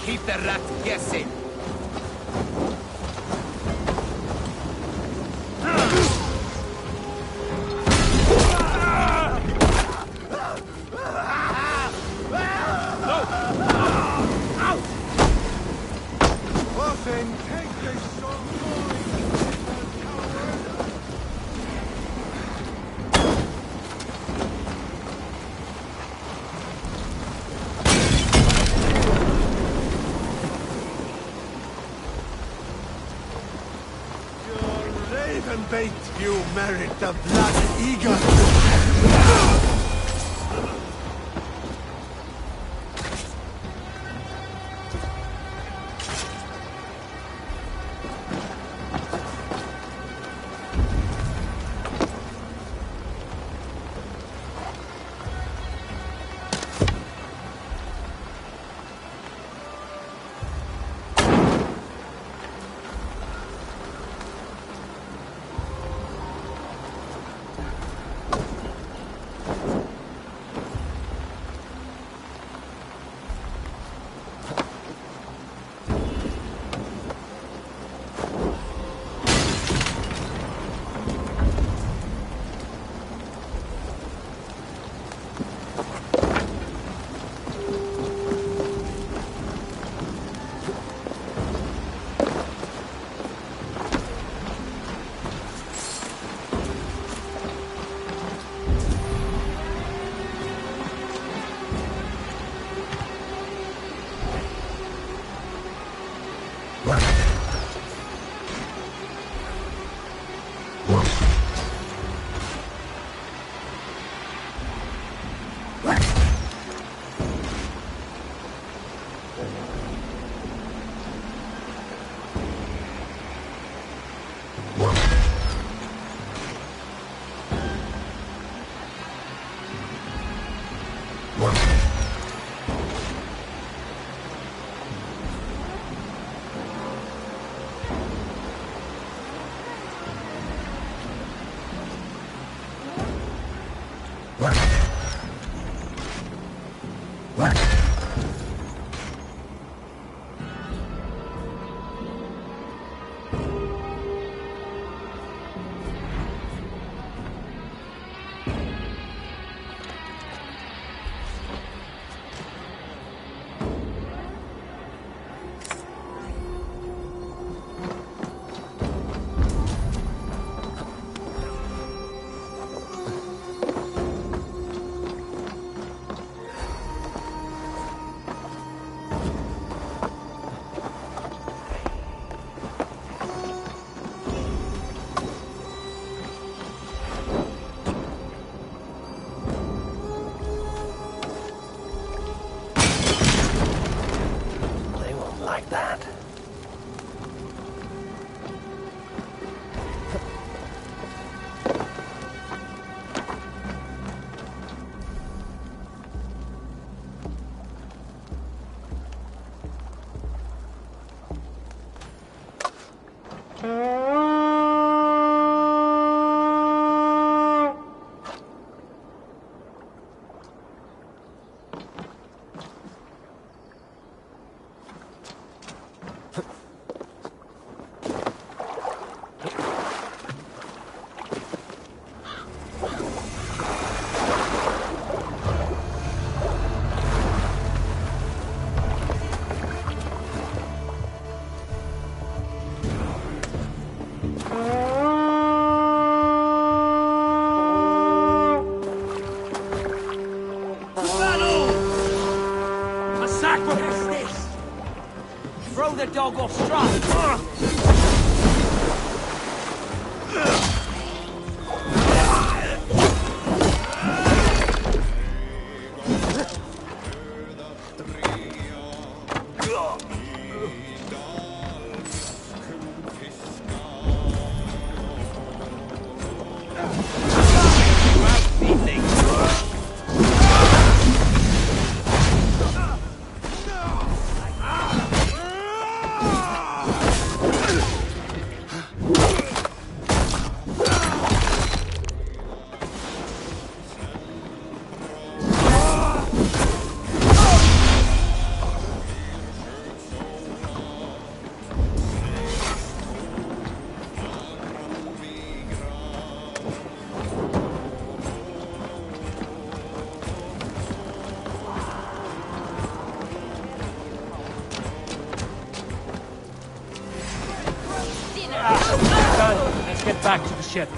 Keep the rat guessing. Bait, you merit the blood eagle! The dog off stride. back to the ship.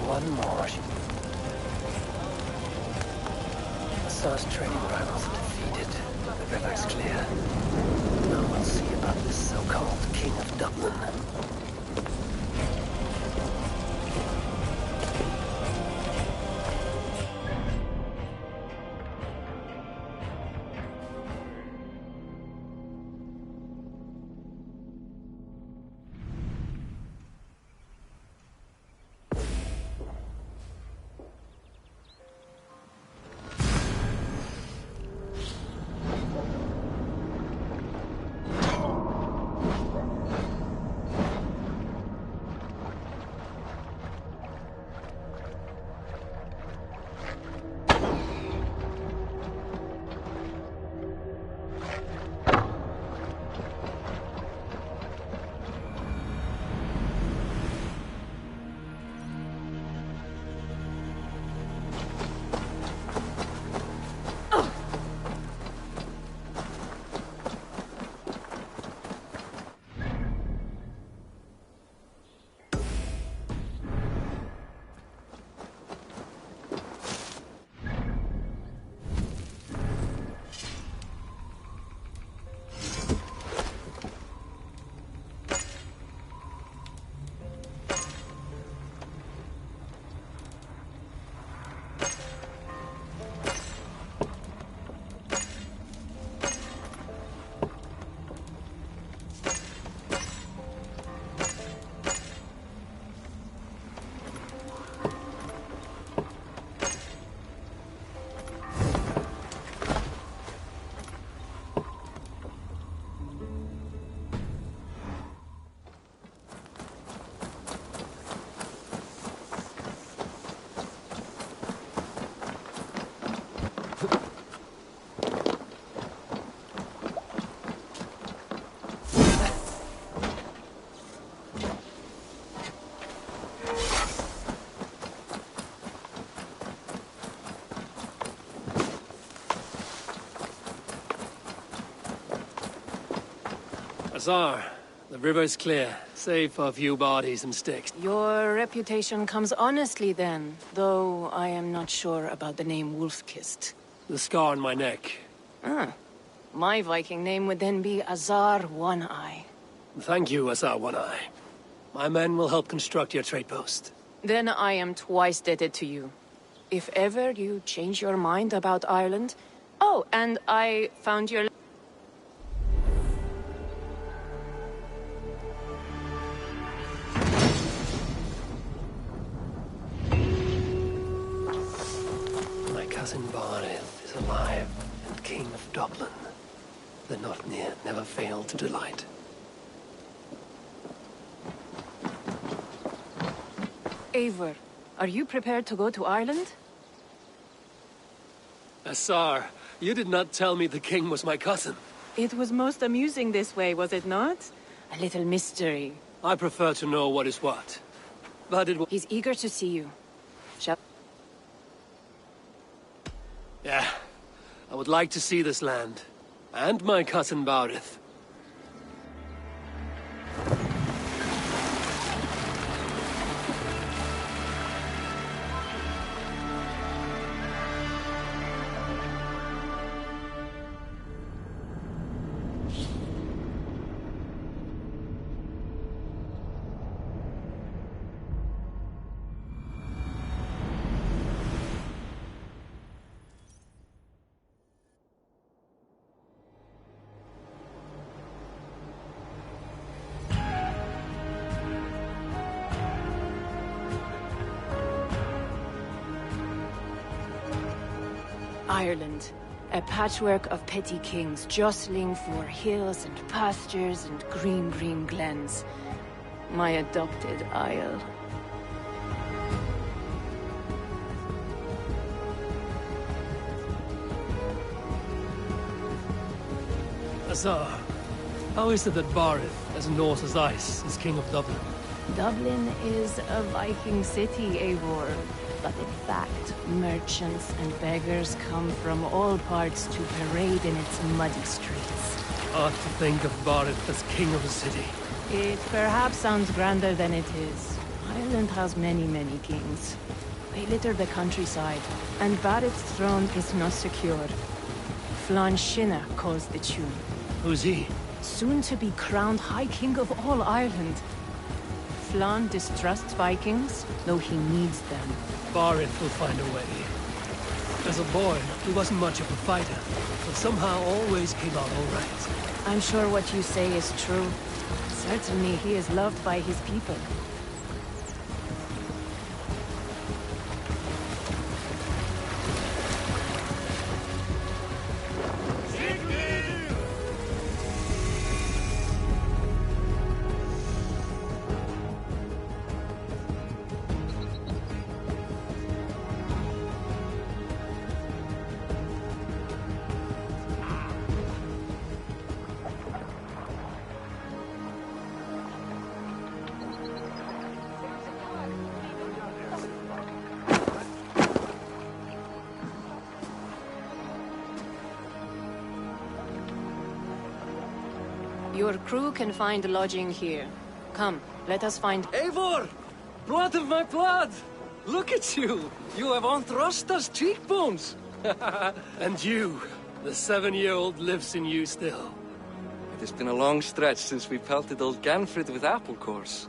One more. Star's trading rivals are defeated. The river's clear. Now we'll see about this so-called King of Dublin. Azar, the river's clear, save for a few bodies and sticks. Your reputation comes honestly then, though I am not sure about the name Wolf-Kissed. The scar on my neck. Ah, my Viking name would then be Azar One-Eye. Thank you, Azar One-Eye. My men will help construct your trade post. Then I am twice indebted to you. If ever you change your mind about Ireland... Oh, and I found your... My cousin Barith is alive and King of Dublin. The not near never failed to delight. Eivor, are you prepared to go to Ireland? Azar, you did not tell me the king was my cousin. It was most amusing this way, was it not? A little mystery. I prefer to know what is what. But it was... He's eager to see you. Shall... Yeah, I would like to see this land. And my cousin Barith. Ireland, a patchwork of petty kings jostling for hills and pastures and green glens. My adopted isle. Azar, how is it that Barith, as Norse as ice, is king of Dublin? Dublin is a Viking city, Eivor. But in fact, merchants and beggars come from all parts to parade in its muddy streets. Hard to think of Barith as king of a city. It perhaps sounds grander than it is. Ireland has many, many kings. They litter the countryside, and Barith's throne is not secure. Flann Sinna calls the tune. Who's he? Soon to be crowned High King of all Ireland. Flann distrusts Vikings, though he needs them. Barith will find a way. As a boy, he wasn't much of a fighter, but somehow always came out all right. I'm sure what you say is true. Certainly he is loved by his people. Your crew can find lodging here. Come, let us find... Eivor! Blood of my blood! Look at you! You have Aunt Rosta's cheekbones! And you, the 7-year-old lives in you still. It has been a long stretch since we pelted old Ganfrid with apple cores.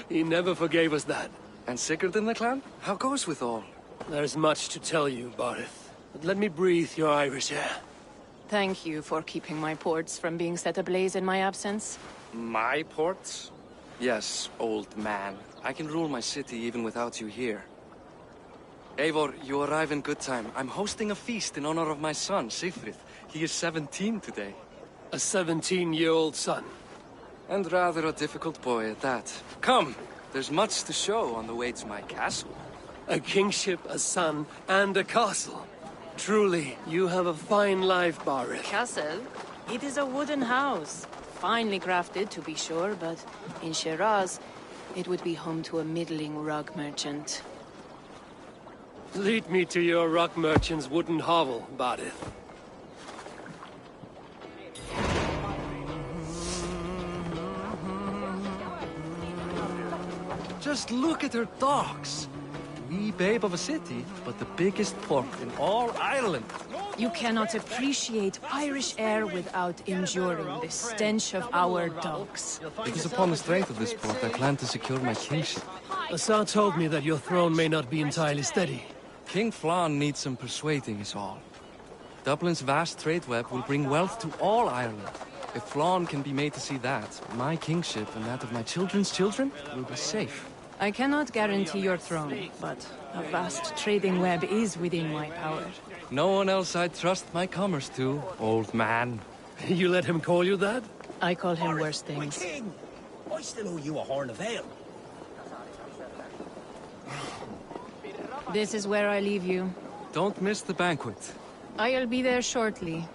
He never forgave us that. And Sigurd in the clan? How goes with all? There's much to tell you, Barith. But let me breathe your Irish air. Thank you for keeping my ports from being set ablaze in my absence. My ports? Yes, old man. I can rule my city even without you here. Eivor, you arrive in good time. I'm hosting a feast in honor of my son, Sigfrid. He is 17 today. A 17-year-old son. And rather a difficult boy at that. Come, there's much to show on the way to my castle. A kingship, a son, and a castle. Truly, you have a fine life, Barith. Castle? It is a wooden house. Finely crafted, to be sure, but in Shiraz, it would be home to a middling rug merchant. Lead me to your rock merchant's wooden hovel, Barith. Just look at her docks. Wee babe of a city, but the biggest port in all Ireland. You cannot appreciate Irish air without enduring the stench of our docks. It is upon the strength of this port I plan to secure my kingship. Assar told me that your throne may not be entirely steady. King Flann needs some persuading is all. Dublin's vast trade web will bring wealth to all Ireland. If Flann can be made to see that, my kingship and that of my children's children will be safe. I cannot guarantee your throne, but a vast trading web is within my power. No one else I'd trust my commerce to, old man. You let him call you that? I call him worse things. King! I still owe you a horn of ale. This is where I leave you. Don't miss the banquet. I'll be there shortly.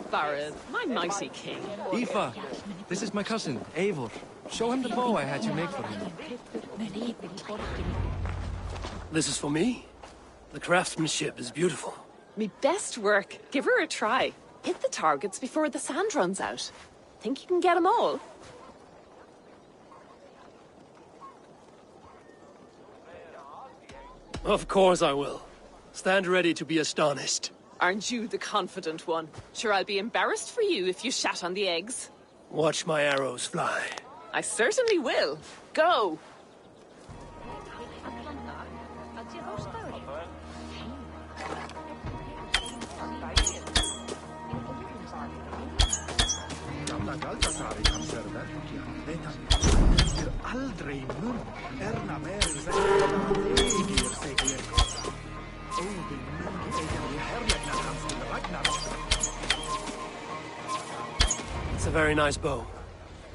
Barith, my mighty king. Aoife, this is my cousin, Eivor. Show him the bow I had you make for him. This is for me? The craftsmanship is beautiful. Me best work. Give her a try. Hit the targets before the sand runs out. Think you can get them all? Of course I will. Stand ready to be astonished. Aren't you the confident one? Sure, I'll be embarrassed for you if you shat on the eggs. Watch my arrows fly. I certainly will. Go! It's a very nice bow.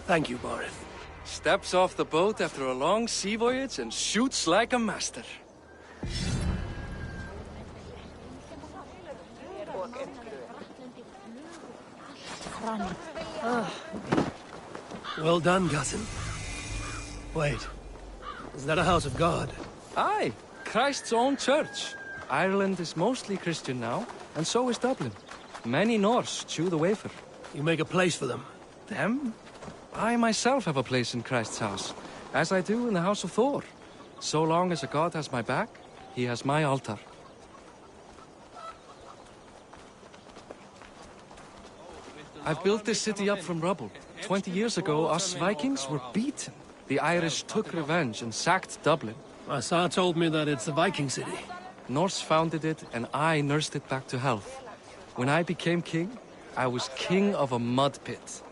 Thank you, Barith. Steps off the boat after a long sea voyage and shoots like a master. Well done, cousin. Wait, is that a house of God? Aye, Christ's own church. Ireland is mostly Christian now, and so is Dublin. Many Norse chew the wafer. You make a place for them. Them? I myself have a place in Christ's house, as I do in the house of Thor. So long as a god has my back, he has my altar. I've built this city up from rubble. 20 years ago, us Vikings were beaten. The Irish took revenge and sacked Dublin. Asa told me that it's a Viking city. Norse founded it, and I nursed it back to health. When I became king, I was king of a mud pit.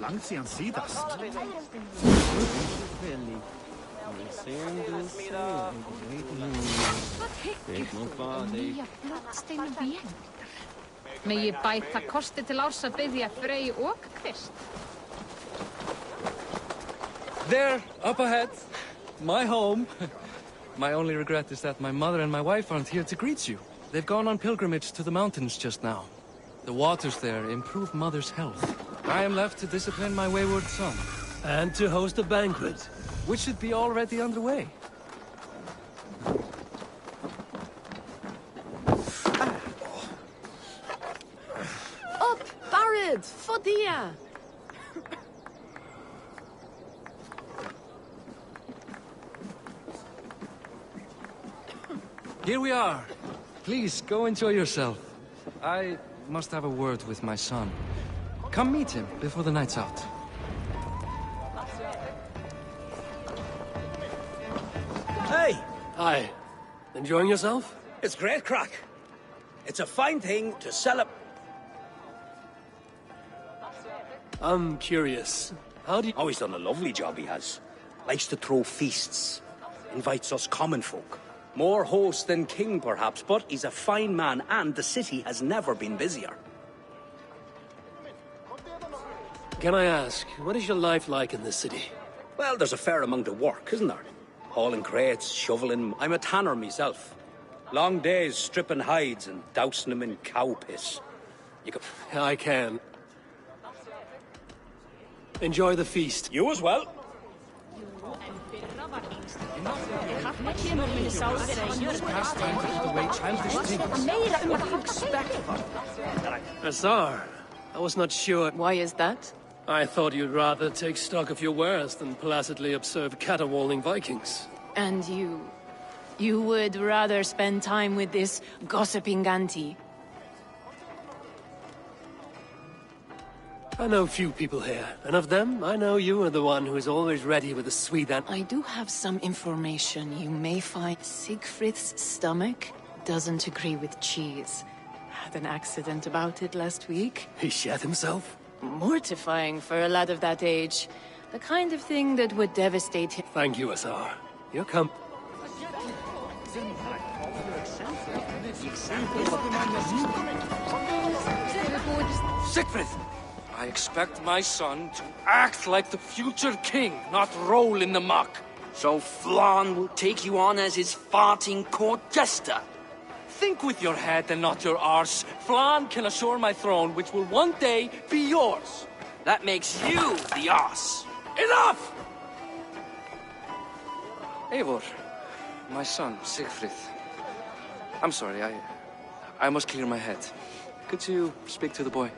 Lang siden sidast. Megi bæta kosti til árs að biðja Frey og Krist. There, up ahead. My home. My only regret is that my mother and my wife aren't here to greet you. They've gone on pilgrimage to the mountains just now. The waters there improve mother's health. I am left to discipline my wayward son. And to host a banquet. Which should be already underway. Up, Barith! Fodia! Here we are. Please, go enjoy yourself. I must have a word with my son. Come meet him before the night's out. Hey, Hi. Enjoying yourself? it's great crack. It's a fine thing to celebrate. I'm curious. How do you... Oh, he's done a lovely job, he has. Likes to throw feasts. Invites us common folk. More host than king, perhaps, but he's a fine man, and the city has never been busier. Can I ask, what is your life like in this city? Well, there's a fair amount of work, isn't there? Hauling crates, shoveling. I'm a tanner myself. Long days stripping hides and dousing them in cow piss. You could... I can. Enjoy the feast. You as well. Azar, I was not sure. Why is that? I thought you'd rather take stock of your wares than placidly observe caterwauling Vikings. And you would rather spend time with this gossiping auntie? I know few people here, and of them, I know you are the one who is always ready with a sweet and... I do have some information you may find. Siegfried's stomach doesn't agree with cheese. Had an accident about it last week. He shat himself? Mortifying for a lad of that age. The kind of thing that would devastate him. Thank you, Azar. Your come. Siegfried! I expect my son to act like the future king, not roll in the muck. So Flann will take you on as his farting court jester? Think with your head and not your arse. Flann can assure my throne, which will one day be yours. That makes you the ass. Enough! Eivor, my son, Siegfried. I'm sorry, I must clear my head. Could you speak to the boy?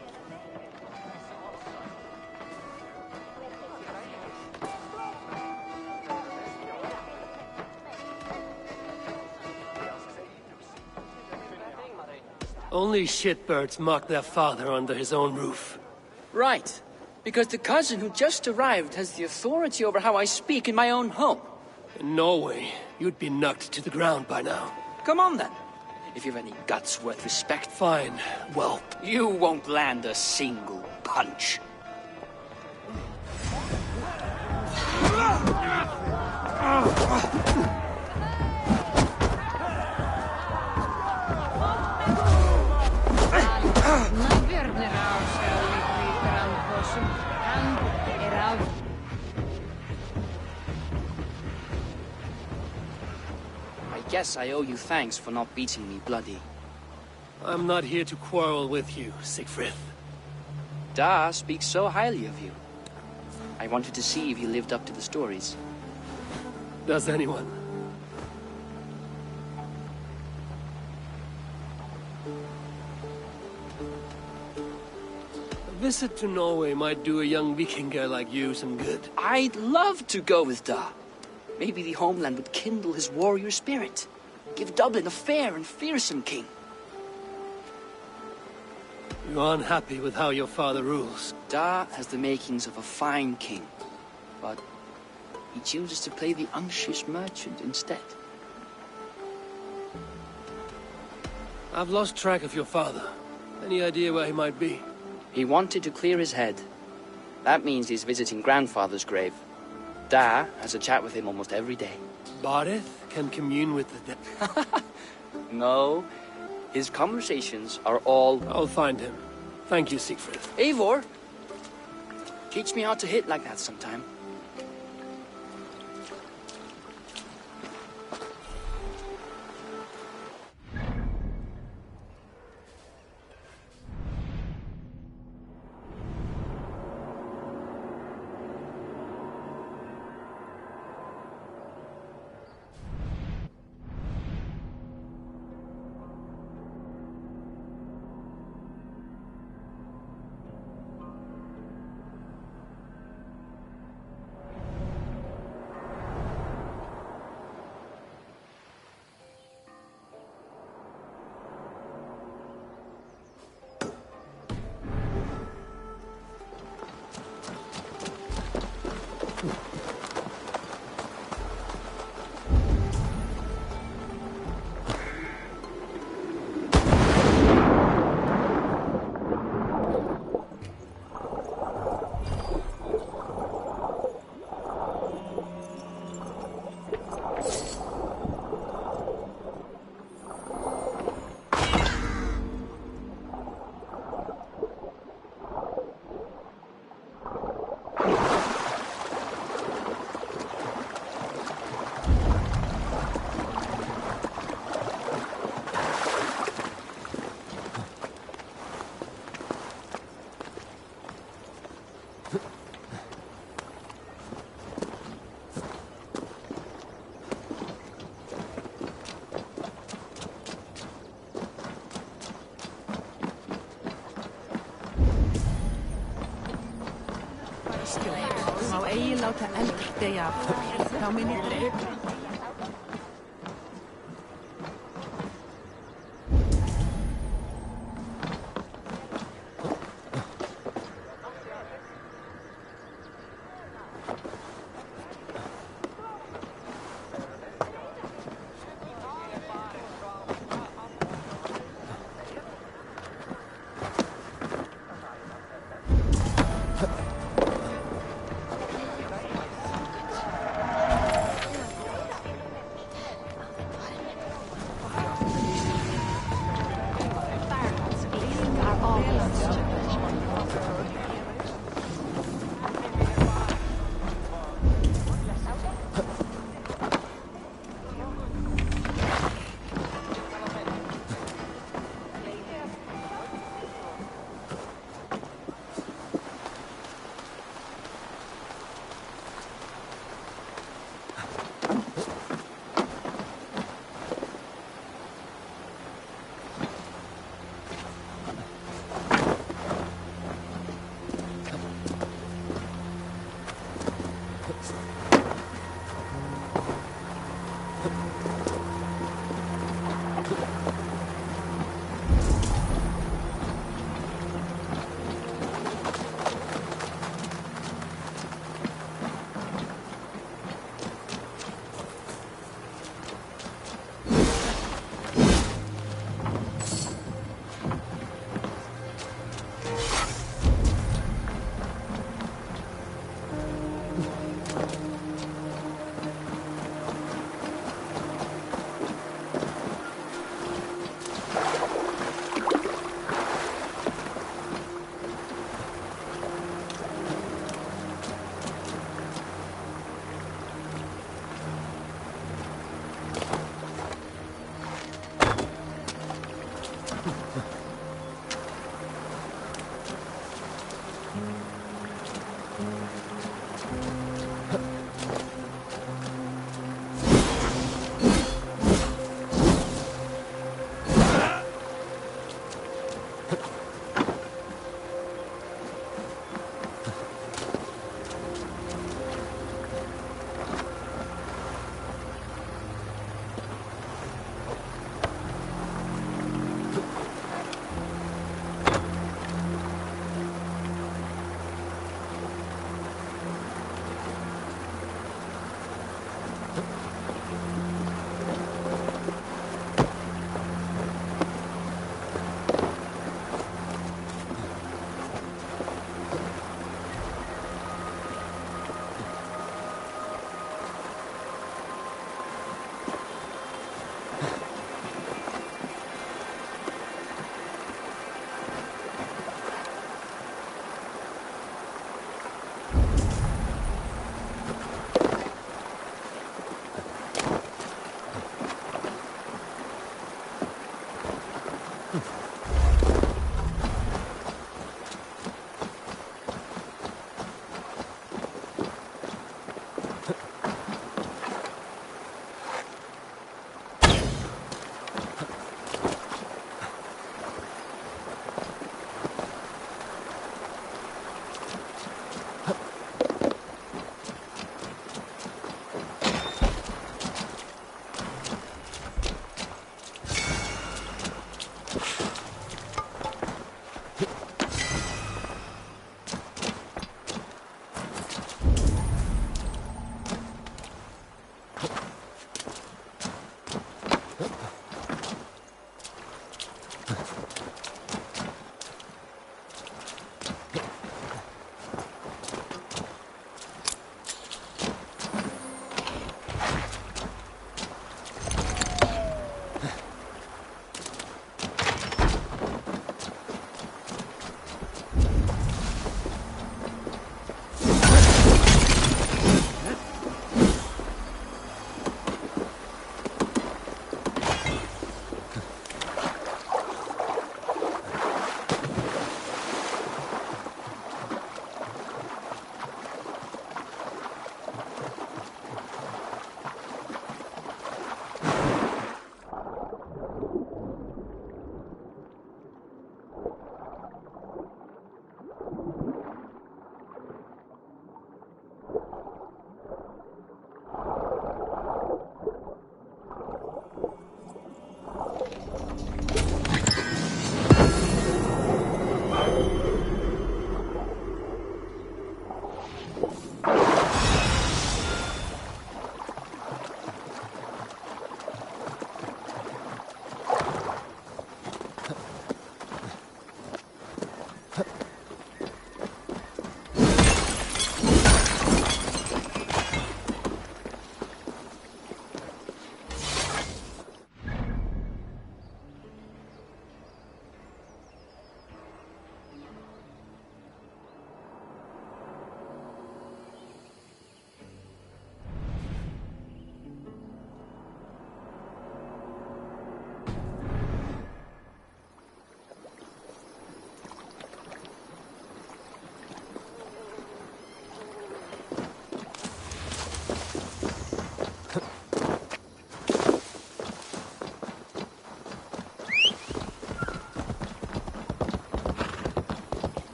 Only shitbirds mock their father under his own roof. Right. Because the cousin who just arrived has the authority over how I speak in my own home. In Norway, you'd be knocked to the ground by now. Come on then. If you've any guts worth respect. Fine, whelp. You won't land a single punch. Наверное, guess I owe you thanks for not beating me bloody. I'm not here to quarrel with you, Siegfried. Da speaks so highly of you. I wanted to see if you lived up to the stories. Does anyone? A visit to Norway might do a young Vikinger like you some good. I'd love to go with Da. Maybe the homeland would kindle his warrior spirit. Give Dublin a fair and fearsome king. You're unhappy with how your father rules. Da has the makings of a fine king, but he chooses to play the unctuous merchant instead. I've lost track of your father. Any idea where he might be? He wanted to clear his head. That means he's visiting grandfather's grave. Da has a chat with him almost every day. Barith can commune with the dead. No, his conversations are all... I'll find him. Thank you, Siegfried. Eivor! Teach me how to hit like that sometime. Má eigi láta eld deyja af. Þá mun ég drepa.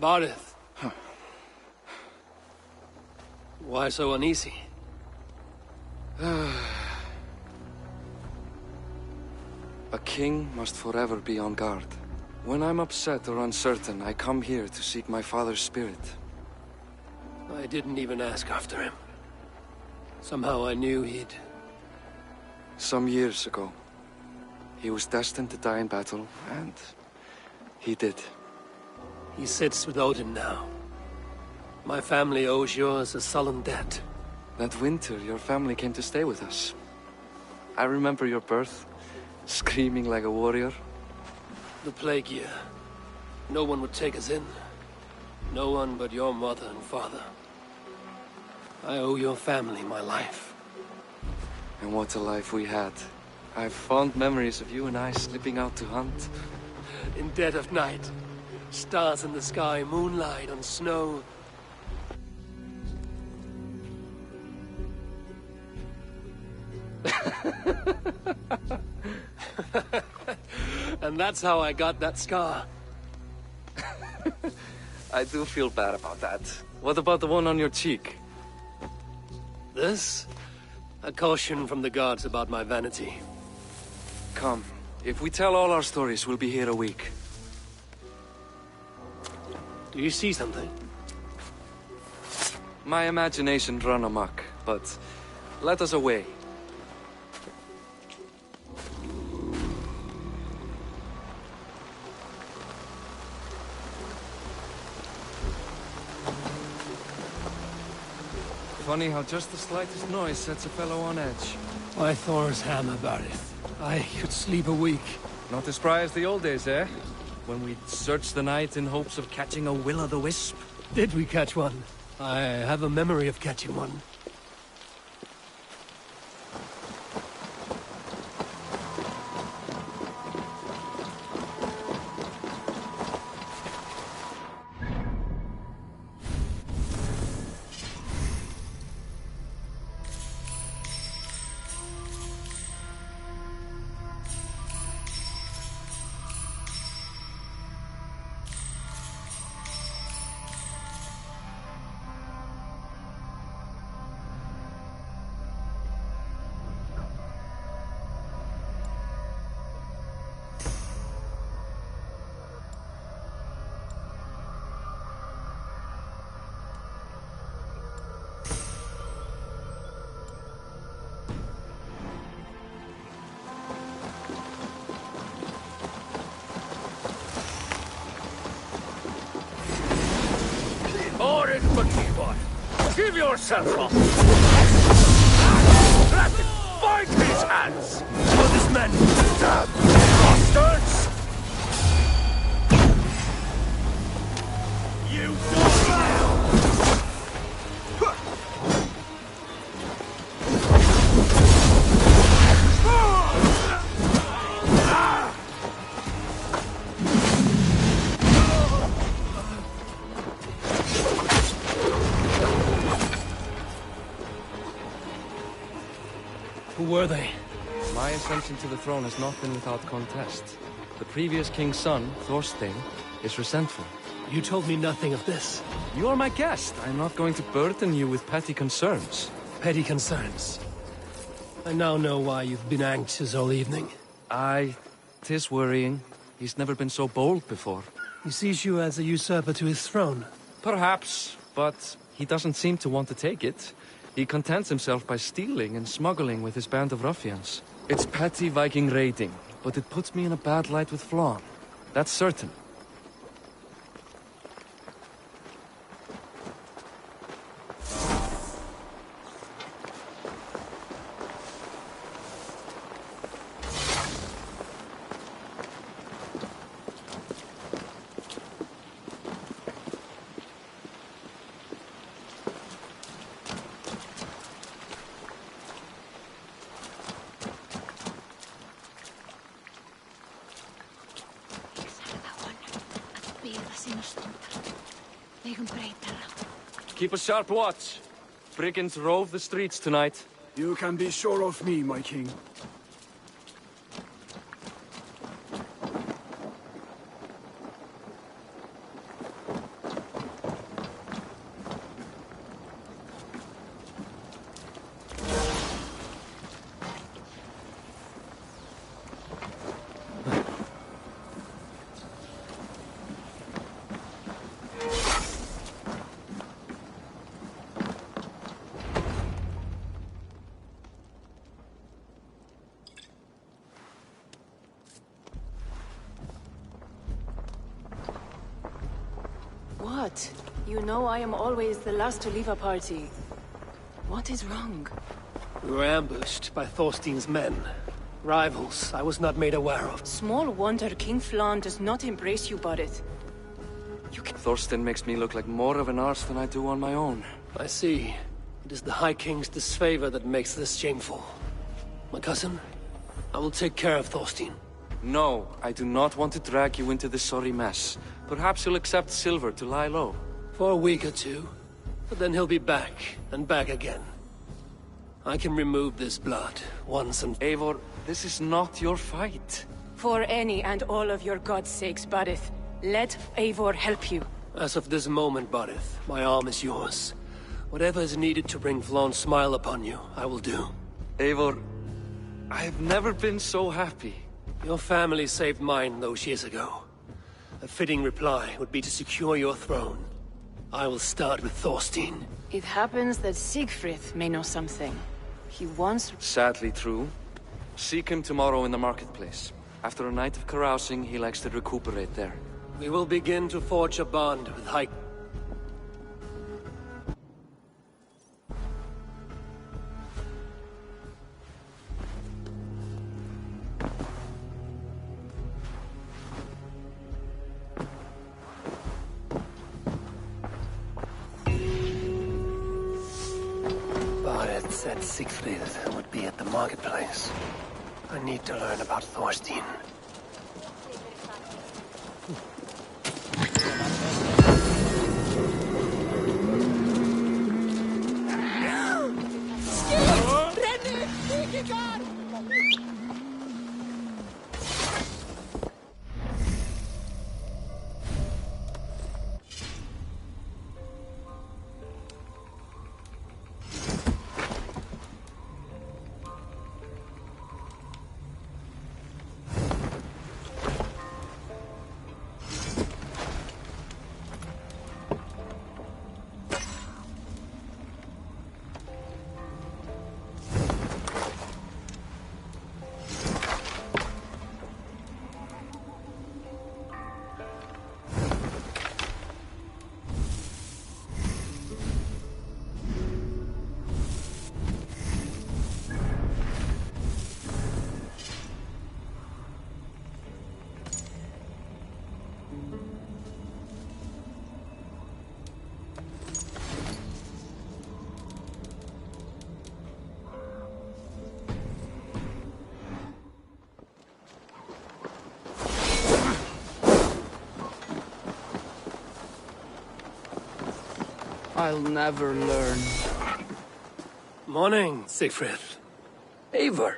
Barith. Why so uneasy? A king must forever be on guard. When I'm upset or uncertain, I come here to seek my father's spirit. I didn't even ask after him. Somehow I knew he'd... Some years ago, he was destined to die in battle, and he did. He sits with Odin now. My family owes yours a sullen debt. That winter, your family came to stay with us. I remember your birth, screaming like a warrior. The plague year. No one would take us in. No one but your mother and father. I owe your family my life. And what a life we had. I have fond memories of you and I slipping out to hunt. In dead of night. Stars in the sky, moonlight on snow. And that's how I got that scar. I do feel bad about that. What about the one on your cheek? This? A caution from the gods about my vanity. Come. If we tell all our stories, we'll be here a week. Do you see something? My imagination run amok, but let us away. Funny how just the slightest noise sets a fellow on edge. Why Thor's hammer, Barith. I could sleep a week. Not as spry as the old days, eh? When we'd search the night in hopes of catching a will-o'-the-wisp. Did we catch one? I have a memory of catching one. it, McKeeboy! Give yourself up! Let it find his hands! For this man! Damn bastards! You don't know! Who were they? My ascension to the throne has not been without contest. The previous king's son, Thorstein, is resentful. You told me nothing of this. You are my guest. I'm not going to burden you with petty concerns. Petty concerns. I now know why you've been anxious all evening. Aye, 'tis worrying. He's never been so bold before. He sees you as a usurper to his throne. Perhaps, but he doesn't seem to want to take it. He contents himself by stealing and smuggling with his band of ruffians. It's petty Viking raiding, but it puts me in a bad light with Flann. That's certain. Keep a sharp watch. Brigands rove the streets tonight. You can be sure of me, my king. What? You know I am always the last to leave a party. What is wrong? We were ambushed by Thorstein's men. Rivals I was not made aware of. Small wonder King Flann does not embrace you, Borith. Thorstein makes me look like more of an arse than I do on my own. I see. It is the High King's disfavor that makes this shameful. My cousin, I will take care of Thorstein. No, I do not want to drag you into this sorry mess. Perhaps you'll accept silver to lie low. For a week or two. But then he'll be back, and back again. I can remove this blood, once and... Eivor, this is not your fight. For any and all of your god's sakes, Borith, let Eivor help you. As of this moment, Borith, my arm is yours. Whatever is needed to bring Flann's smile upon you, I will do. Eivor, I've never been so happy. Your family saved mine those years ago. A fitting reply would be to secure your throne. I will start with Thorstein. It happens that Siegfried may know something. He once... Sadly true. Seek him tomorrow in the marketplace. After a night of carousing, he likes to recuperate there. We will begin to forge a bond with High... Barret said Siegfried would be at the marketplace. I need to learn about Thorstein. I'll never learn. Morning, Siegfried. Eivor,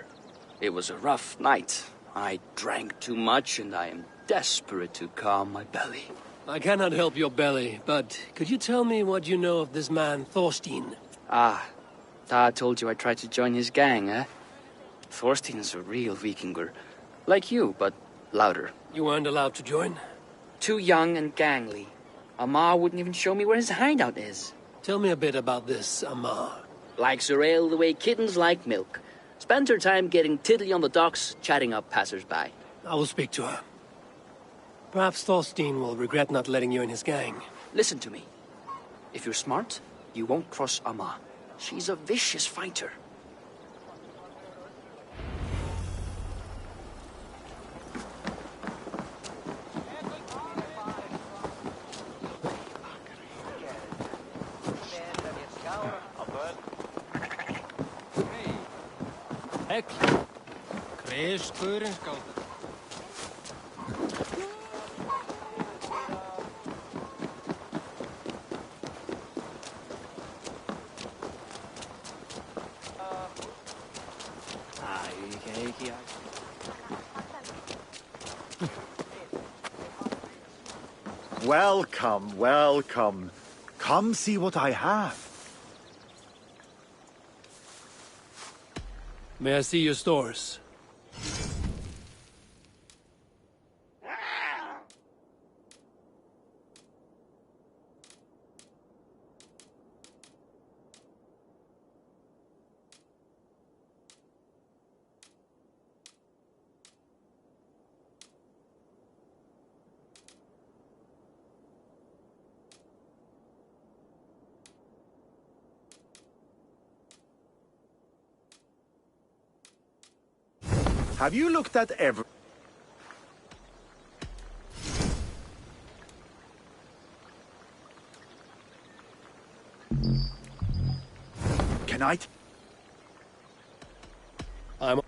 it was a rough night. I drank too much and I am desperate to calm my belly. I cannot help your belly, but could you tell me what you know of this man, Thorstein? Ah, Dad told you I tried to join his gang, eh? Thorstein's a real Vikinger. Like you, but louder. You weren't allowed to join? Too young and gangly. Amma wouldn't even show me where his hideout is. Tell me a bit about this Amma. Likes her ale the way kittens like milk. Spends her time getting tiddly on the docks, chatting up passers-by. I will speak to her. Perhaps Thorstein will regret not letting you in his gang. Listen to me. If you're smart, you won't cross Amma. She's a vicious fighter. Welcome, welcome. Come see what I have. May I see your stores? Have you looked at every... Can I... I'm...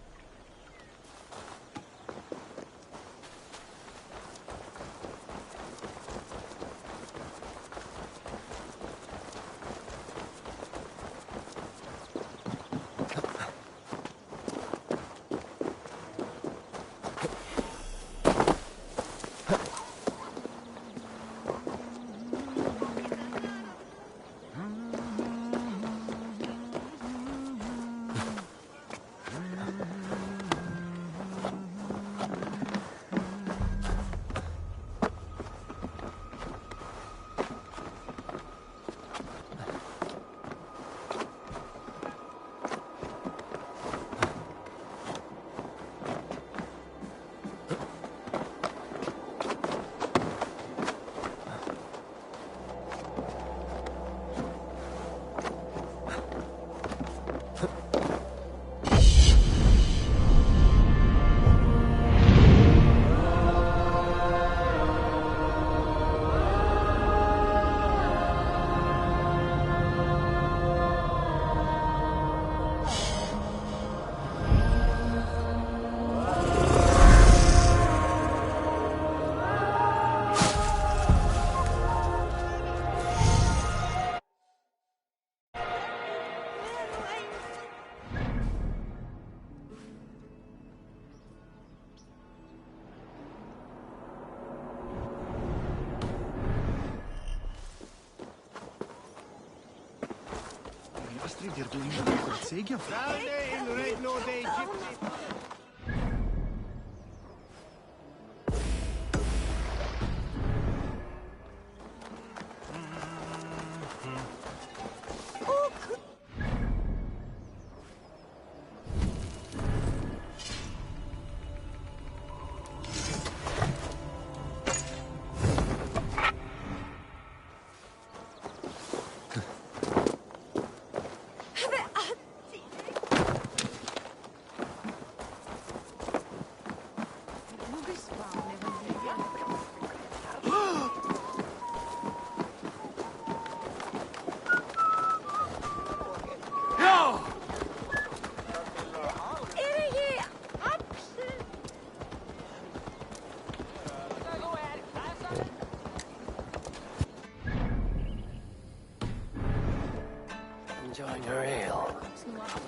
enjoying her ale.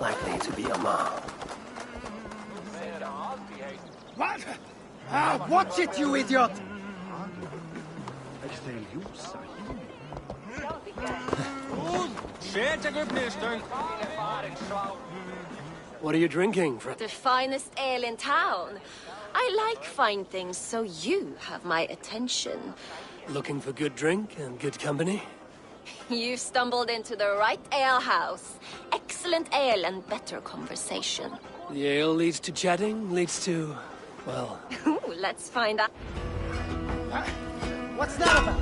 Likely to be a mom. What? Watch it, you idiot! What are you drinking, friend? The finest ale in town. I like fine things, so you have my attention. Looking for good drink and good company? You've stumbled into the right alehouse. Excellent ale and better conversation. The ale leads to chatting, leads to... well... Ooh, let's find out. What's that about?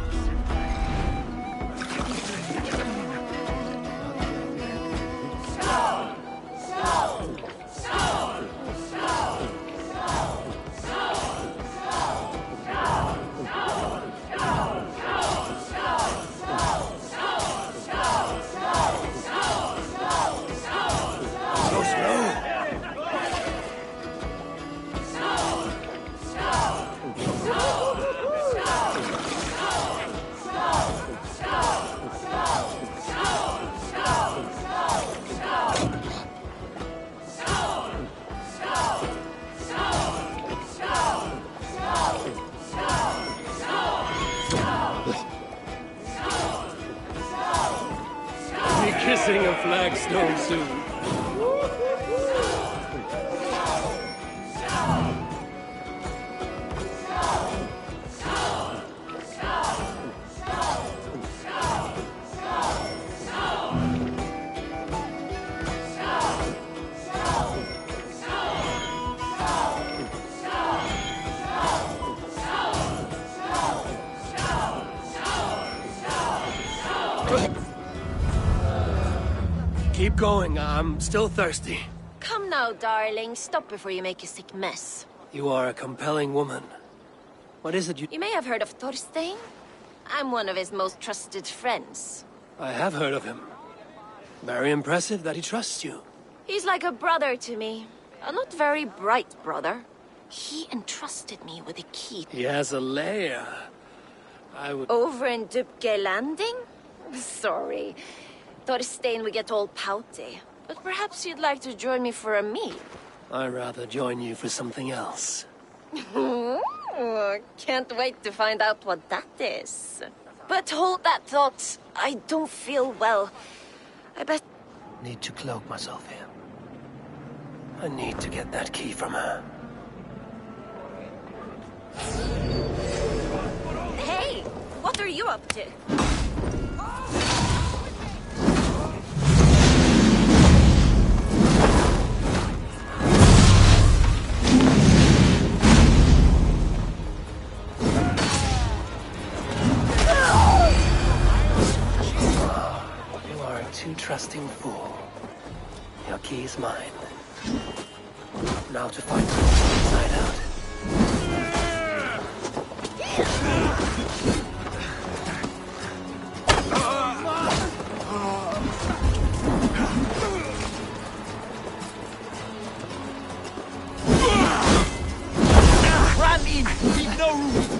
Kissing a flagstone soon. Keep going, I'm still thirsty. Come now, darling. Stop before you make a sick mess. You are a compelling woman. What is it you... You may have heard of Thorstein. I'm one of his most trusted friends. I have heard of him. Very impressive that he trusts you. He's like a brother to me. A not very bright brother. He entrusted me with a key. He has a lair. I would... Over in Dubke Landing? Sorry. Thorstein would get all pouty. But perhaps you'd like to join me for a meal. I'd rather join you for something else. Can't wait to find out what that is. But hold that thought. I don't feel well. I bet... Need to cloak myself here. I need to get that key from her. Hey! What are you up to? Too trusting fool. Your key is mine. Now to find the inside out. Ram in! Leave no room!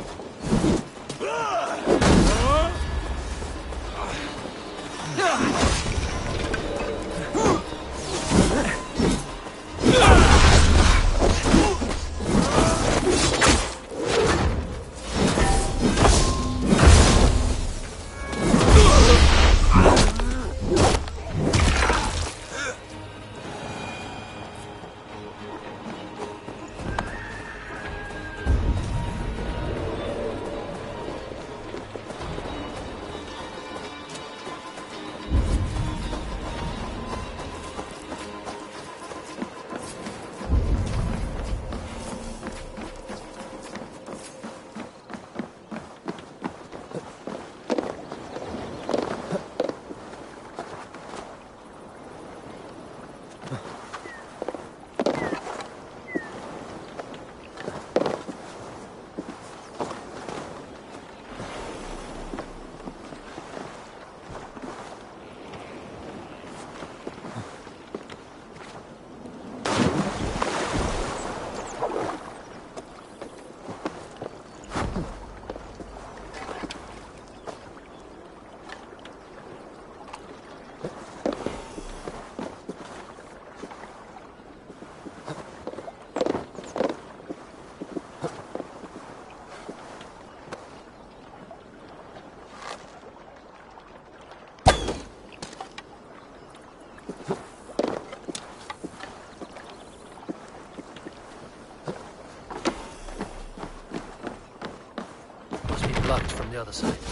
other side.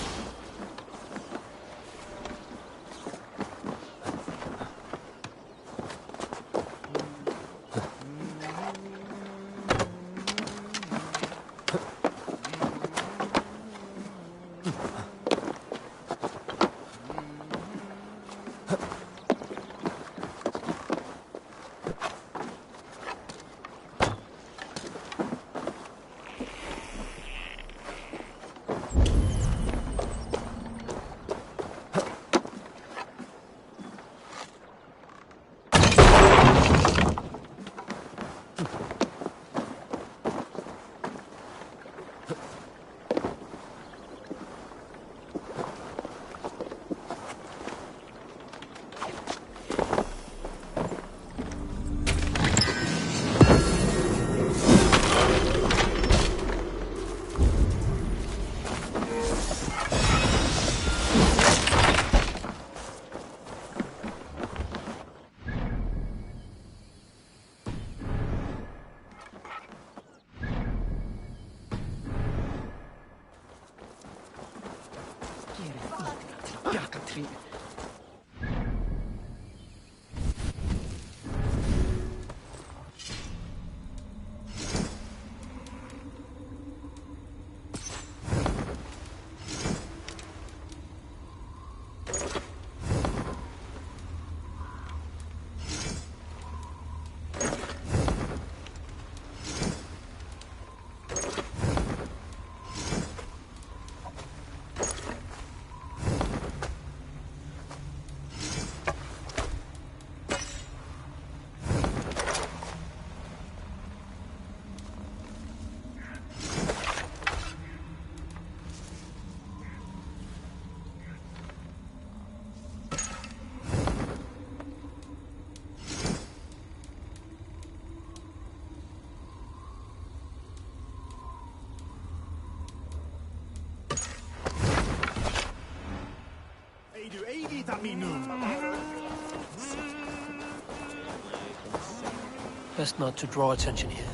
Best not to draw attention here.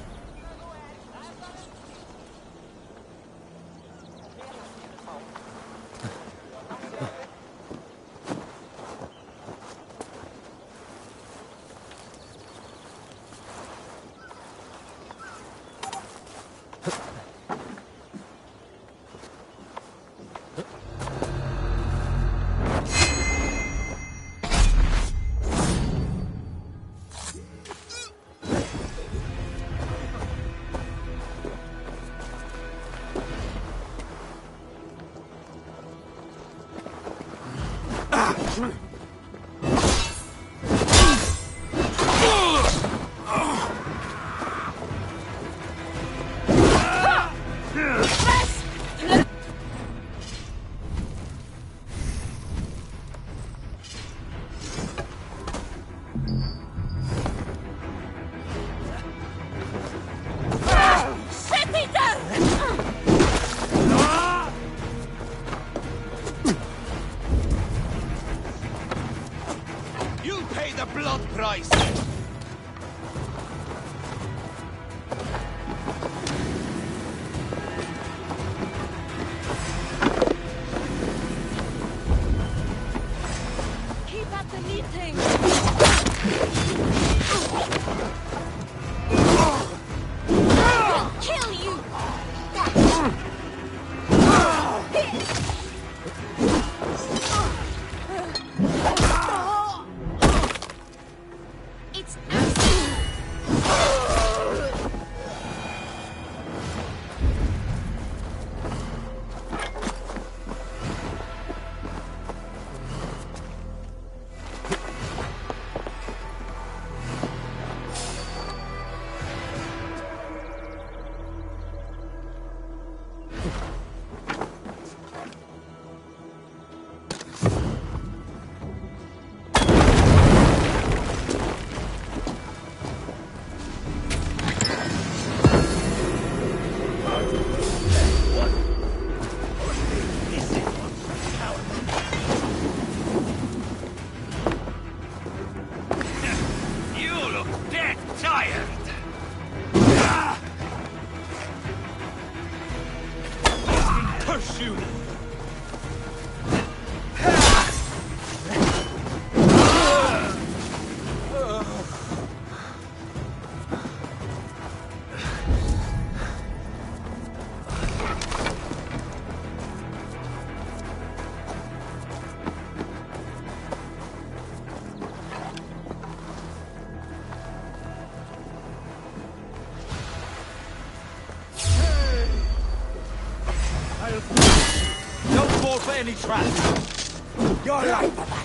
lay any traps. You're right for that.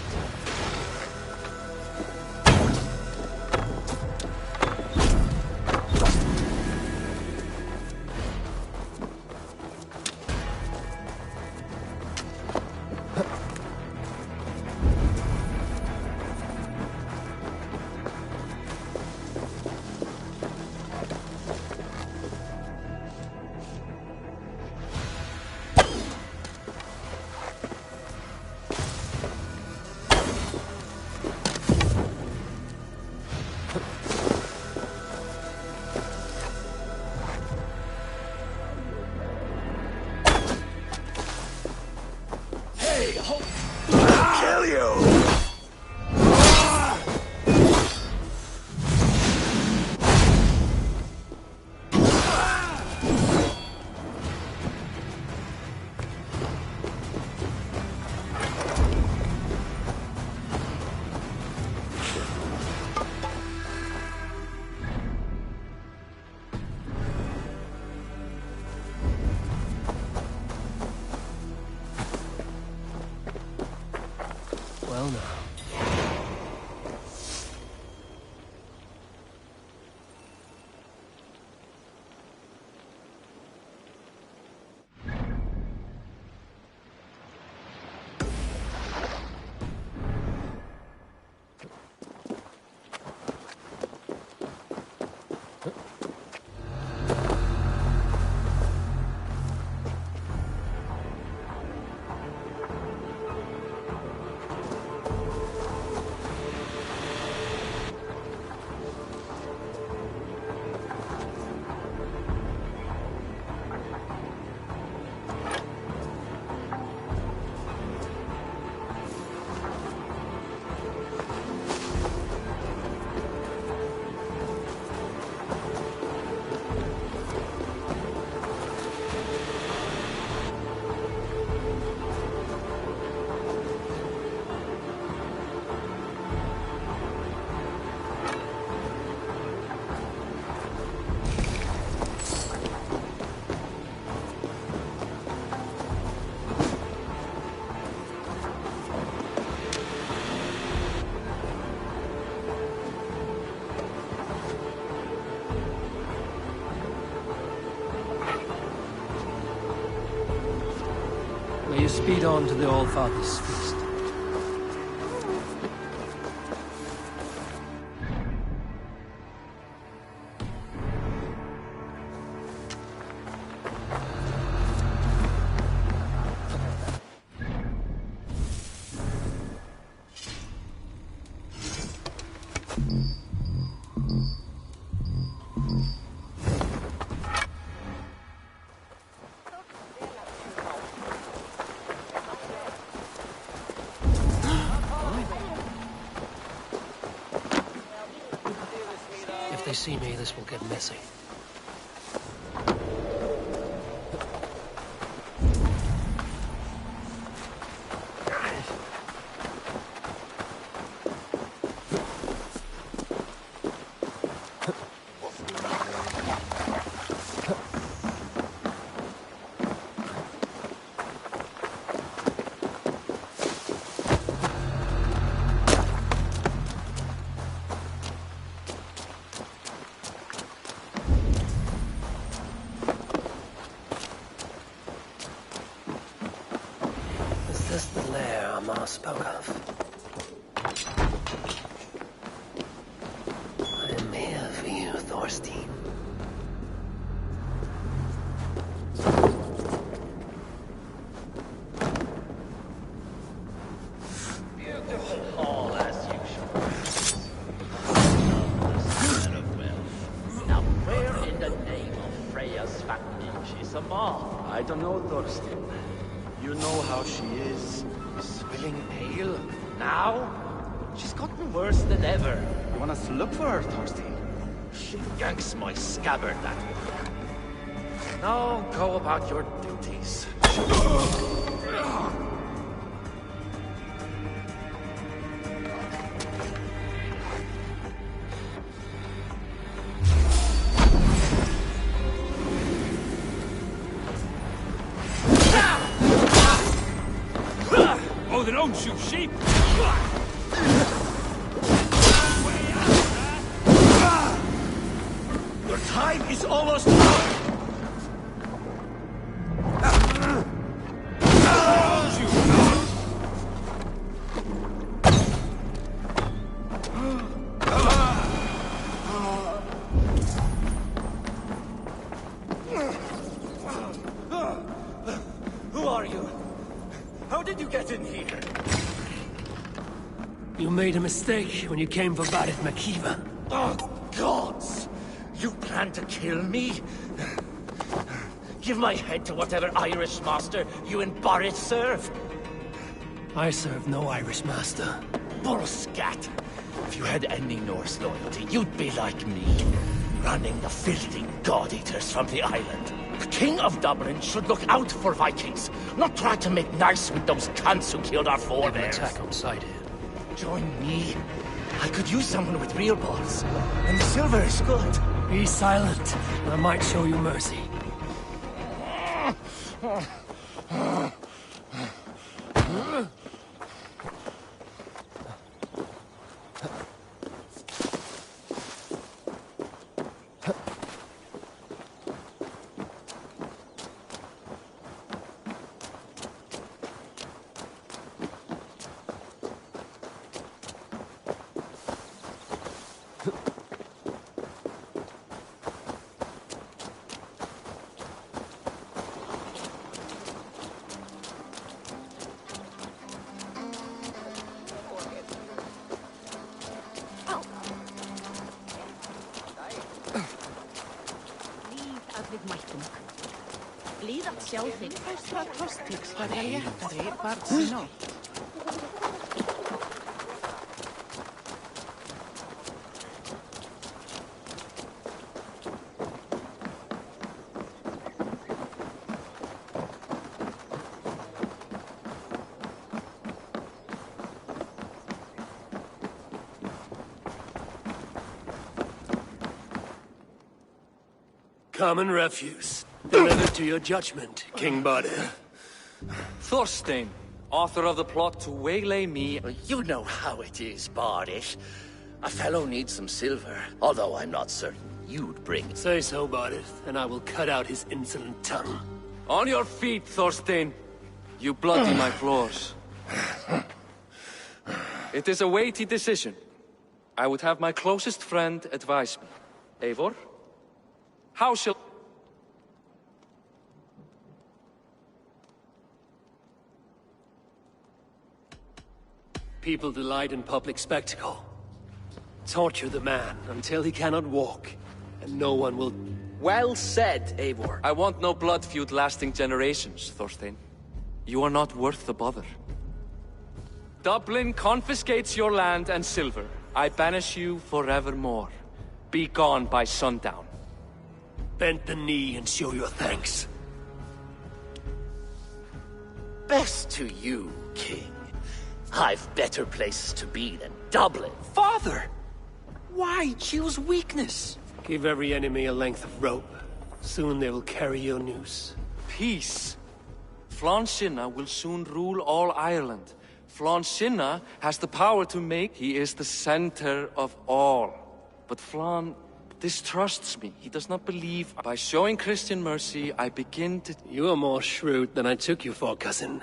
Kill you! Well, now. May you speed on to the All-Father's feast. If they see me, this will get messy. Is this the lair Amar spoke of? I am here for you, Thorstein. Beautiful hall as usual. Man of wealth. Now where in the name of Freya's fat bitch is Amar? I don't know, Thorstein. You know how she is. Swilling pale? Now? She's gotten worse than ever. You want us to look for her, Thorstein? She yanks my scabbard that way. Now go about your duties. that owns you, sheep! Your time is almost up! Who are you? How did you get in here? You made a mistake when you came for Barit Makiva. Oh, gods! You plan to kill me? Give my head to whatever Irish master you and Barrett serve. I serve no Irish master. Bullscat! If you had any Norse loyalty, you'd be like me, running the filthy god-eaters from the island. The King of Dublin should look out for Vikings, not try to make nice with those cunts who killed our forebears. Attack on sight here. Join me. I could use someone with real balls, and the silver is good. Be silent, and I might show you mercy. Common refuse. Delivered to your judgment, King Bardir. Thorstein, author of the plot to waylay me. You know how it is, Bardish. A fellow needs some silver, although I'm not certain you'd bring it. Say so, Bardir, and I will cut out his insolent tongue. On your feet, Thorstein. You bloody my floors. It is a weighty decision. I would have my closest friend advise me. Eivor? How shall... People delight in public spectacle. Torture the man until he cannot walk, and no one will... Well said, Eivor. I want no blood feud lasting generations, Thorstein. You are not worth the bother. Dublin confiscates your land and silver. I banish you forevermore. Be gone by sundown. Bend the knee and show your thanks. Best to you, King. I've better places to be than Dublin. Father! Why choose weakness? Give every enemy a length of rope. Soon they will carry your noose. Peace. Flann Sinna will soon rule all Ireland. Flann Sinna has the power to make... He is the center of all. But Flann distrusts me. He does not believe. By showing Christian mercy, I begin to... You are more shrewd than I took you for, cousin.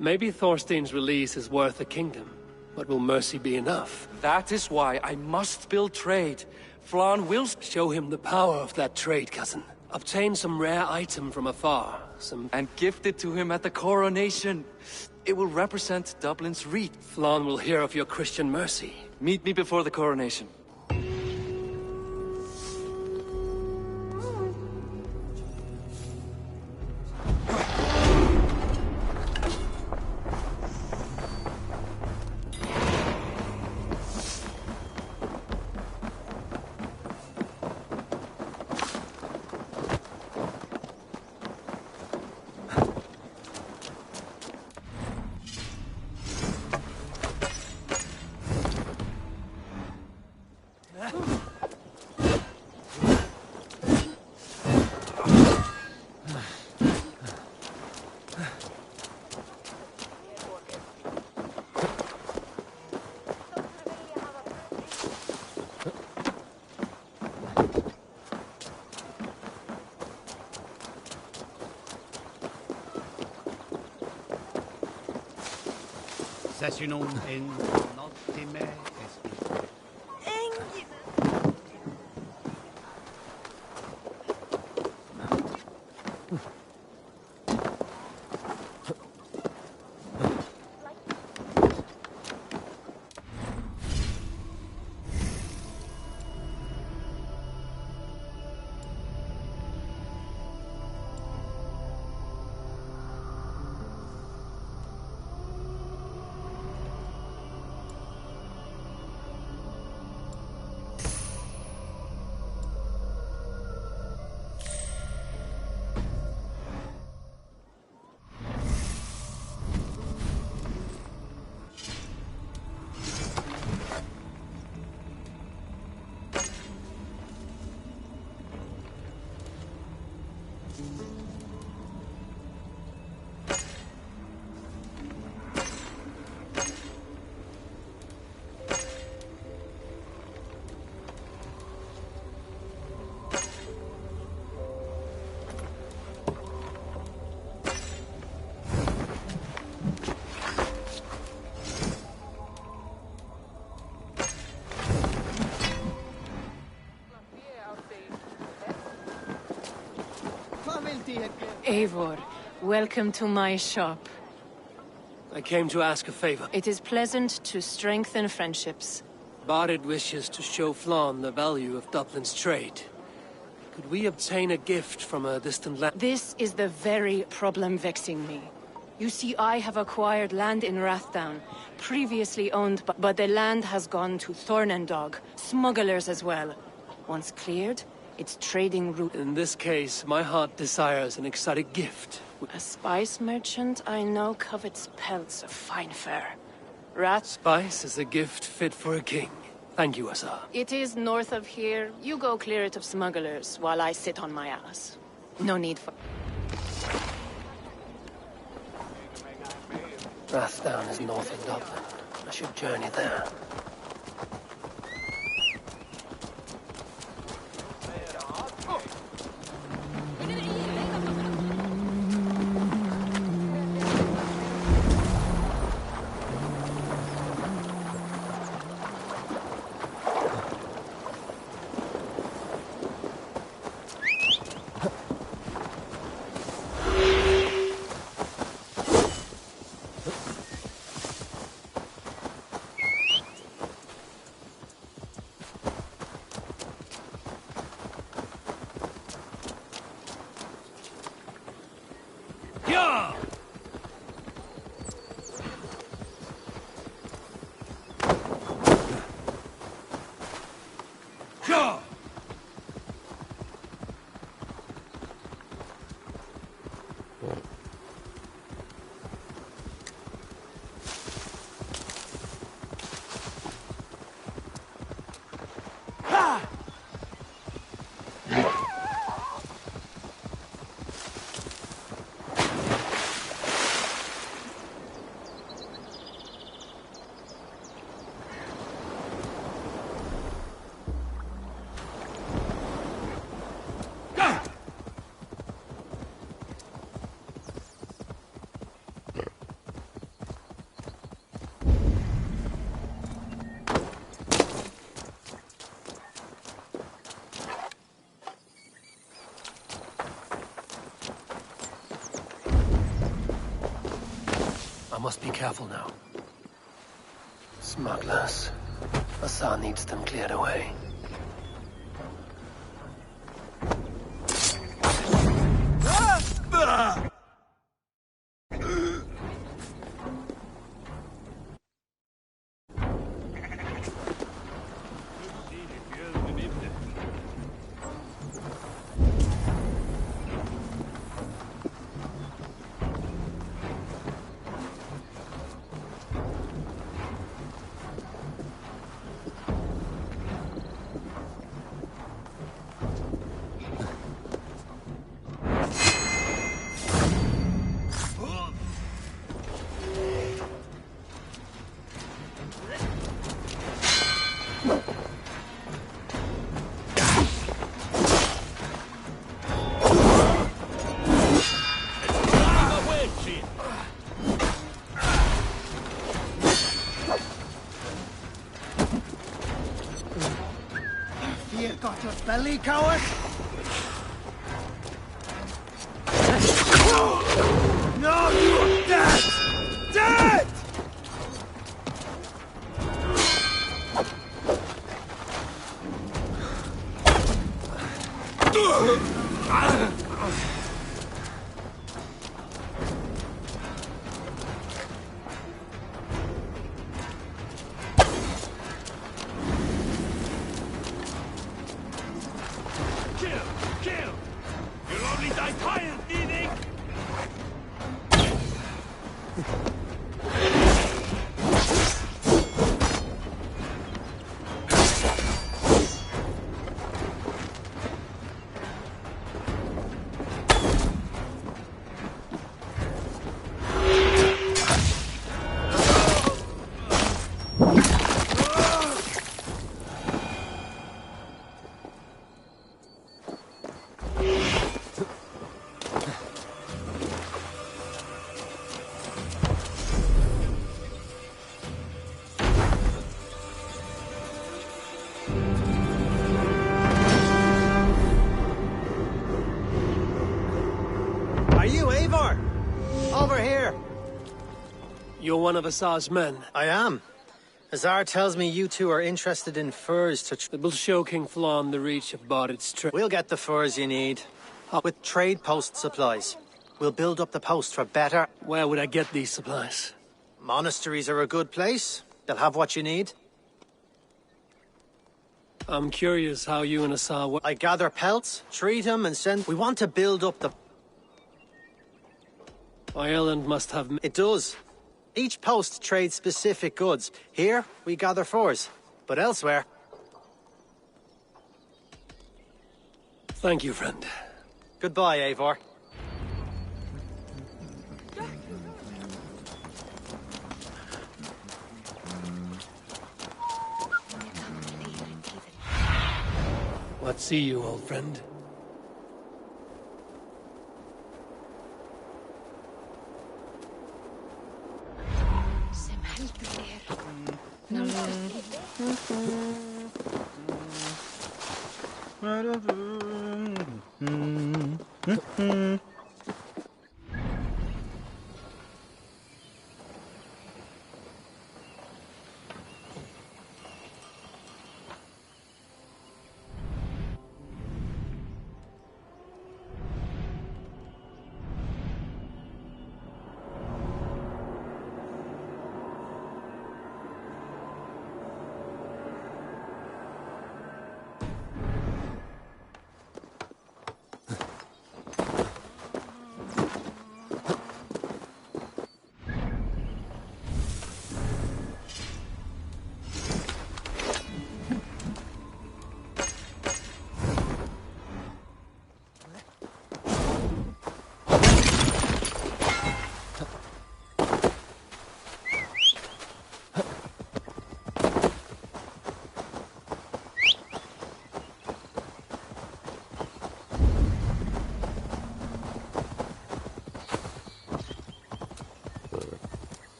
Maybe Thorstein's release is worth a kingdom, but will mercy be enough? That is why I must build trade. Flann will... Show him the power of that trade, cousin. Obtain some rare item from afar, and gift it to him at the coronation. It will represent Dublin's reach. Flann will hear of your Christian mercy. Meet me before the coronation. Sessionum in nottime Eivor, welcome to my shop. I came to ask a favor. It is pleasant to strengthen friendships. Barid wishes to show Flann the value of Dublin's trade. Could we obtain a gift from a distant land? This is the very problem vexing me. You see, I have acquired land in Rathdown, previously owned but the land has gone to Thornendog, smugglers as well. Once cleared, its trading route... In this case, my heart desires an exotic gift. A spice merchant I know covets pelts of fine fur. Spice is a gift fit for a king. Thank you, Asa. It is north of here. You go clear it of smugglers, while I sit on my ass. No need for... Rathdown is north of Dublin. I should journey there. I must be careful now. Smugglers. Asa needs them cleared away. got your belly, coward? No, you're dead! Dead! Are you Eivor? Over here. You're one of Asar's men. I am. Azar tells me you two are interested in furs to... That will show King Flann the reach of Barrett's trade. We'll get the furs you need. With trade post supplies. We'll build up the post for better... Where would I get these supplies? Monasteries are a good place. They'll have what you need. I'm curious how you and Asar work. I gather pelts, treat them, and send... We want to build up the... Ireland must have... It does. Each post trades specific goods. Here, we gather furs. But elsewhere... Thank you, friend. Goodbye, Eivor. What see you, old friend?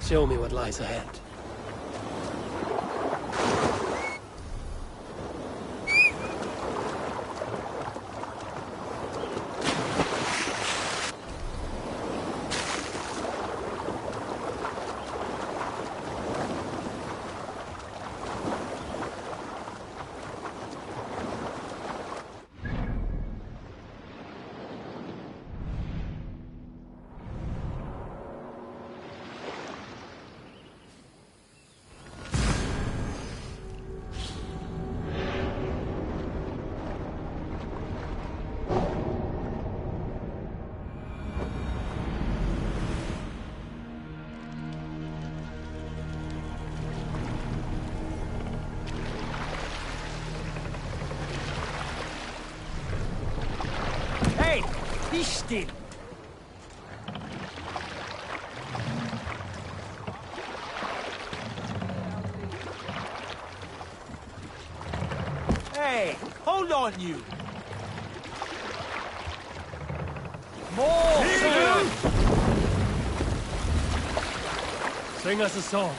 Show me what lies ahead. feasting. Hey, hold on, you. More! Sing us a song.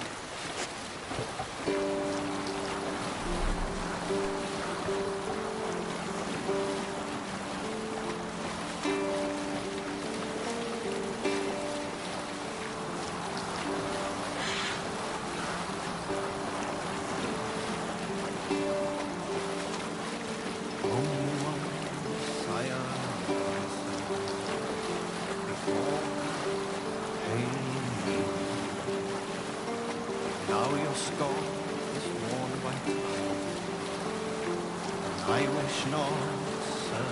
Now your skull is worn by time, and I wish not, sir.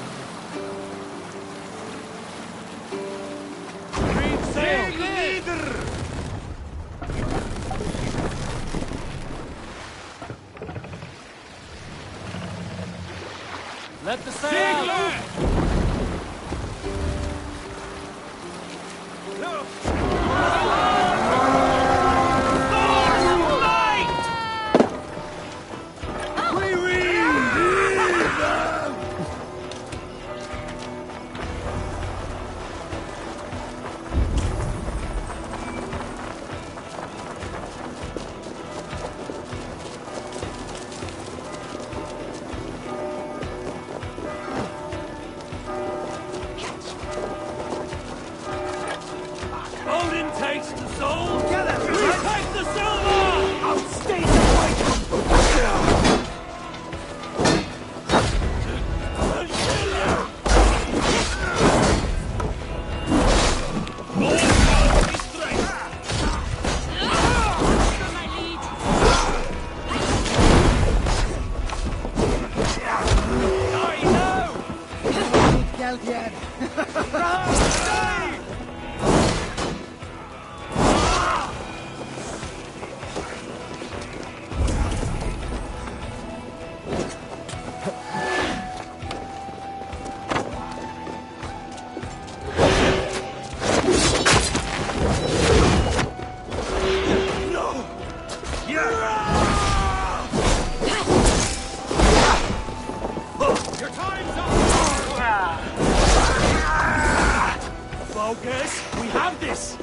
Read sail! Leader! Let the sail out! Odin takes the soul! Get it! We take the silver! Focus! We have this!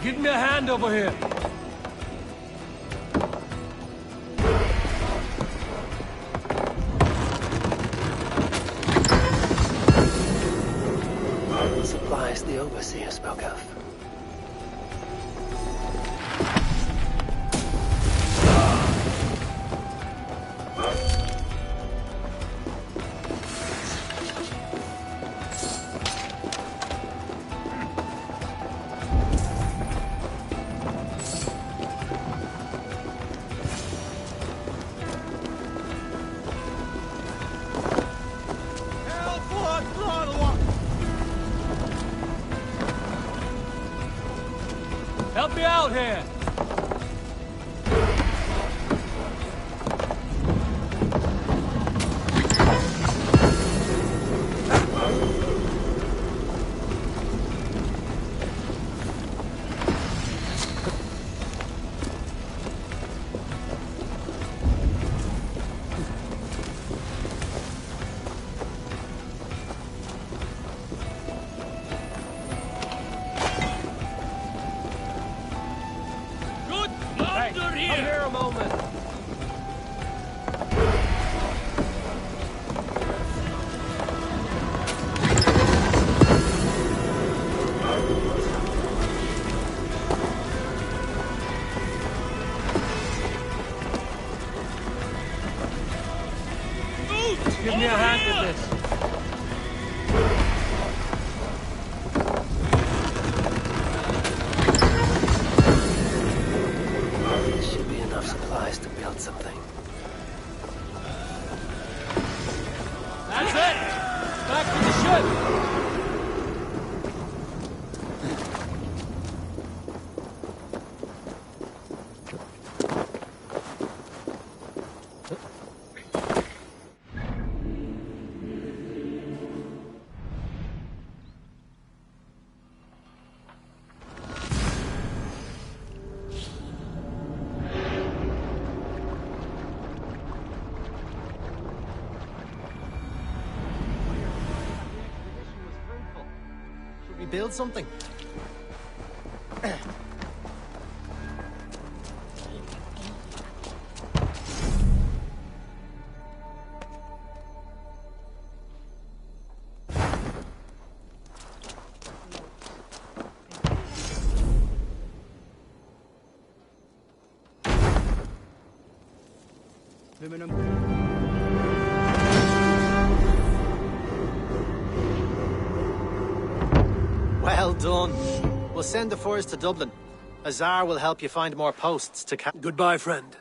Give me a hand over here. Supplies the overseer spoke of. Help me out here! Build something. Well done. We'll send the force to Dublin. Azar will help you find more posts to Goodbye, friend.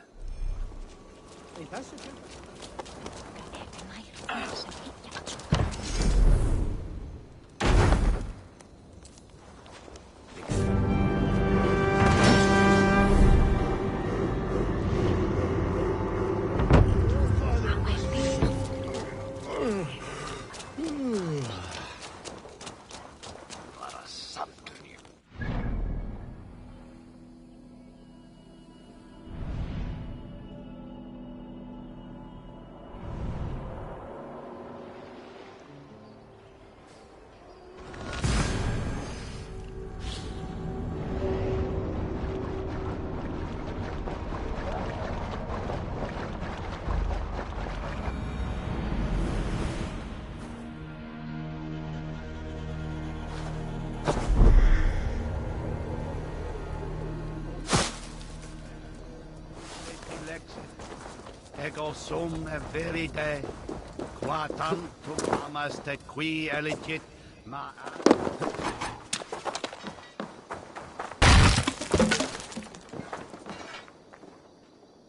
Ego sum verite, qua tantum amas et qui elegit, ma...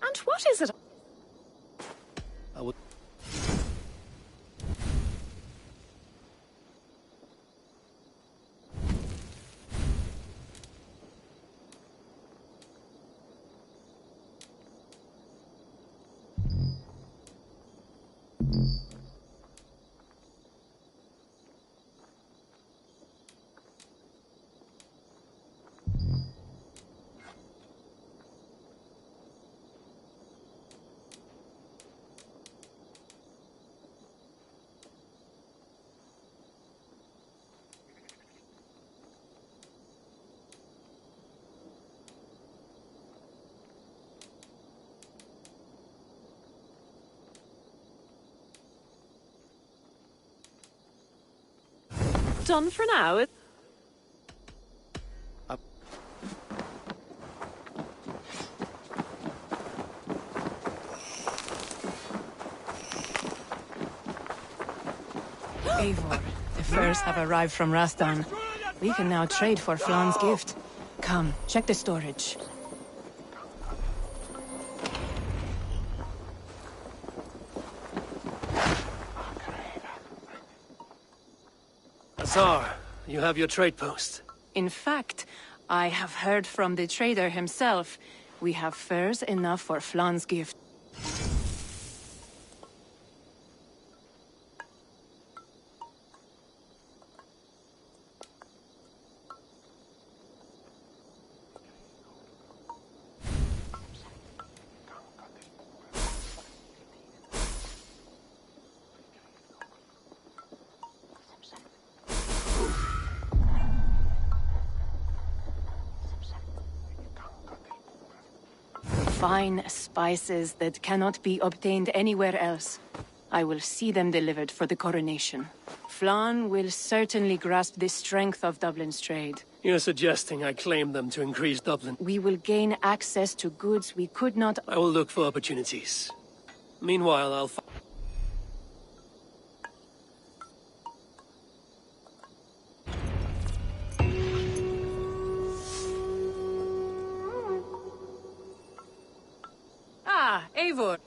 And what is it? Done for now. Eivor, the furs have arrived from Rastan. We can now trade for Flan's gift. Come, check the storage. Azar, you have your trade post. In fact, I have heard from the trader himself. We have furs enough for Flan's gift. Fine spices that cannot be obtained anywhere else. I will see them delivered for the coronation. Flan will certainly grasp the strength of Dublin's trade. You're suggesting I claim them to increase Dublin? We will gain access to goods we could not... I will look for opportunities. Meanwhile, I'll... Ah, Eivor.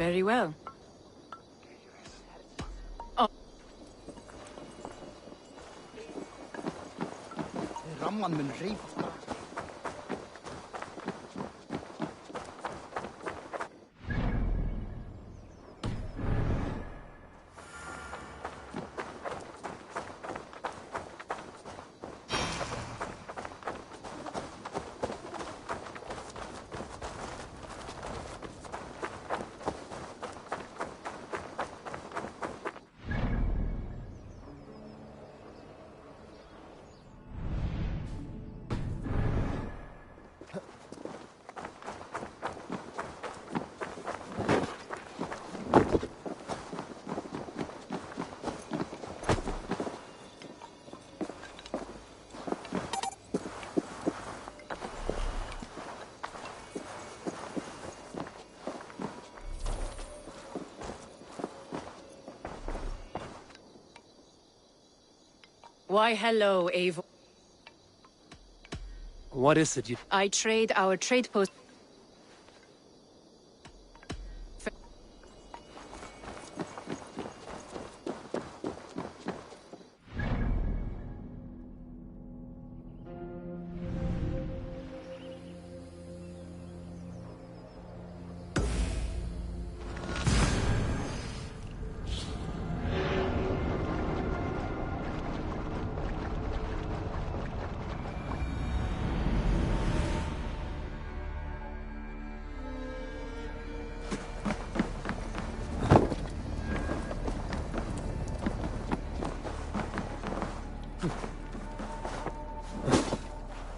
Very well. Why, hello, Eivor. What is it you... I trade our trade post...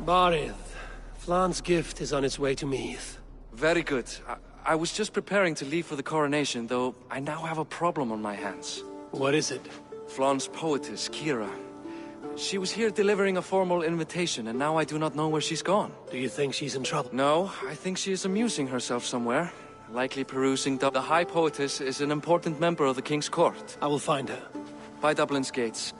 Barith, Flan's gift is on its way to Meath. Very good. I was just preparing to leave for the coronation, though I now have a problem on my hands. What is it? Flan's poetess, Kira. She was here delivering a formal invitation, and now I do not know where she's gone. Do you think she's in trouble? No, I think she is amusing herself somewhere. Likely perusing The High Poetess is an important member of the King's Court. I will find her. By Dublin's gates.